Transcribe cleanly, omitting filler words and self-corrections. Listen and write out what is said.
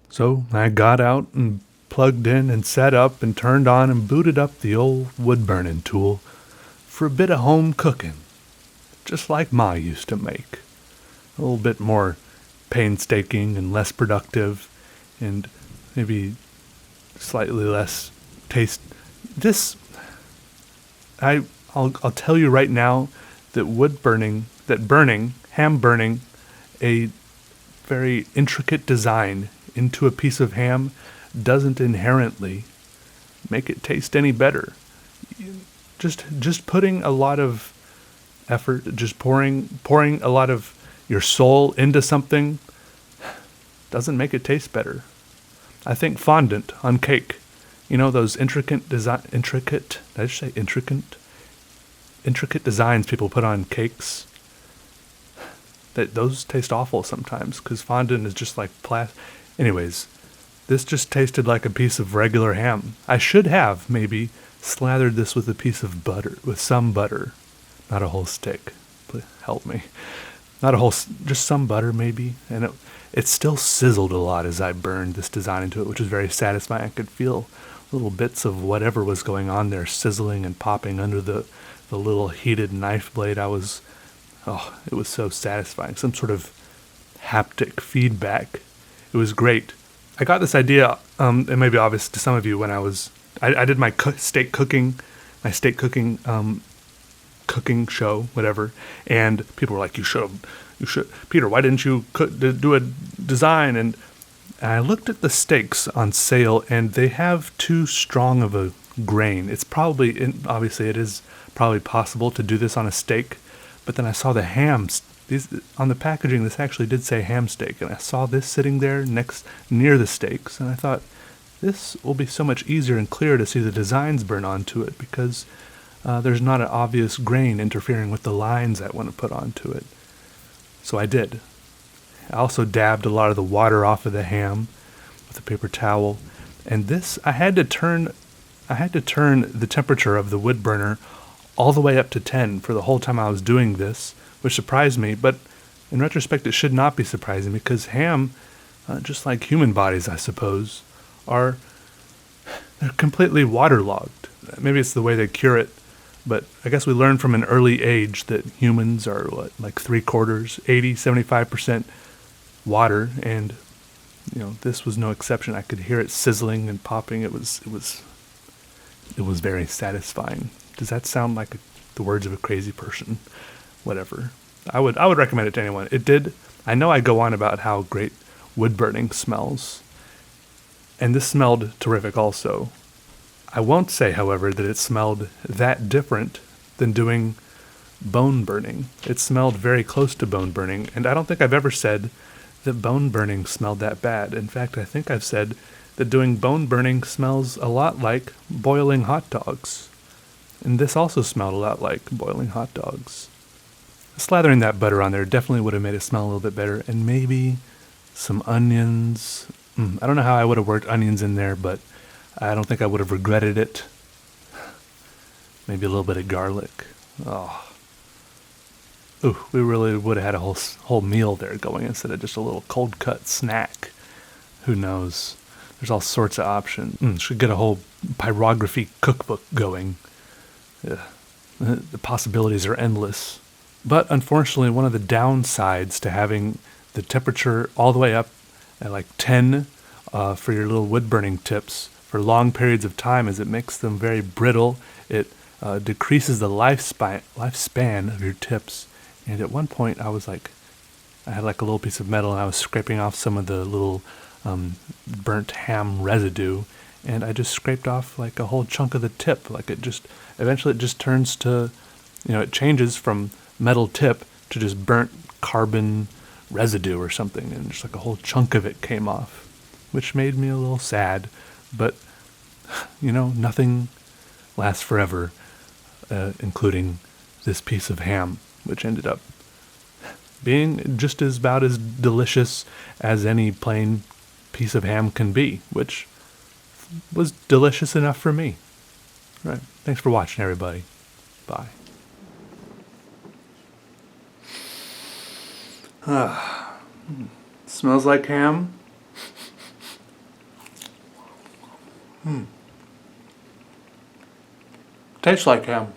So I got out and plugged in and set up and turned on and booted up the old wood-burning tool for a bit of home cooking, just like Ma used to make. A little bit more painstaking and less productive and maybe slightly less taste. This, I'll tell you right now that ham burning a very intricate design into a piece of ham doesn't inherently make it taste any better. Just putting a lot of effort, just pouring a lot of your soul into something doesn't make it taste better. I think fondant on cake, those intricate, did I just say intricate? Intricate designs people put on cakes, those taste awful sometimes because fondant is just like plastic. Anyways, this just tasted like a piece of regular ham. I should have maybe slathered this with a piece of butter, with some butter, not a whole stick. Please help me. Not a whole, just some butter maybe. And it still sizzled a lot as I burned this design into it, which was very satisfying. I could feel little bits of whatever was going on there sizzling and popping under the little heated knife blade. It was so satisfying. Some sort of haptic feedback. It was great. I got this idea, it may be obvious to some of you when I did my steak cooking cooking show, whatever, and people were like, you should, Peter, why didn't you do a design? And I looked at the steaks on sale, and they have too strong of a grain. It's obviously it is probably possible to do this on a steak, but then I saw the hams. On the packaging, this actually did say ham steak, and I saw this sitting there near the steaks, and I thought, this will be so much easier and clearer to see the designs burn onto it because there's not an obvious grain interfering with the lines I want to put onto it. So I did. I also dabbed a lot of the water off of the ham with a paper towel, and this I had to turn the temperature of the wood burner all the way up to 10 for the whole time I was doing this, which surprised me, but in retrospect it should not be surprising because ham, just like human bodies I suppose, they're completely waterlogged. Maybe it's the way they cure it, but I guess we learned from an early age that humans are like 3/4, 75% water, and this was no exception. I could hear it sizzling and popping. It was very satisfying. Does that sound like the words of a crazy person? Whatever. I would recommend it to anyone. It did. I know I go on about how great wood burning smells, and this smelled terrific also. I won't say, however, that it smelled that different than doing bone burning. It smelled very close to bone burning, and I don't think I've ever said that bone burning smelled that bad. In fact, I think I've said that doing bone burning smells a lot like boiling hot dogs. And this also smelled a lot like boiling hot dogs. Slathering that butter on there definitely would have made it smell a little bit better, and maybe some onions. I don't know how I would have worked onions in there, but I don't think I would have regretted it. Maybe a little bit of garlic. Ooh, we really would have had a whole meal there going instead of just a little cold cut snack. Who knows? There's all sorts of options. Should get a whole pyrography cookbook going. Yeah. The possibilities are endless. But unfortunately, one of the downsides to having the temperature all the way up at like 10 for your little wood burning tips for long periods of time is it makes them very brittle. It decreases the lifespan of your tips. And at one point, I had like a little piece of metal, and I was scraping off some of the little burnt ham residue, and I just scraped off like a whole chunk of the tip. Like eventually it just turns to, it changes from metal tip to just burnt carbon residue or something, and just like a whole chunk of it came off, which made me a little sad. But nothing lasts forever, including this piece of ham, which ended up being just about as delicious as any plain piece of ham can be, which was delicious enough for me. Right. Thanks for watching, everybody. Bye. Smells like ham. Tastes like ham.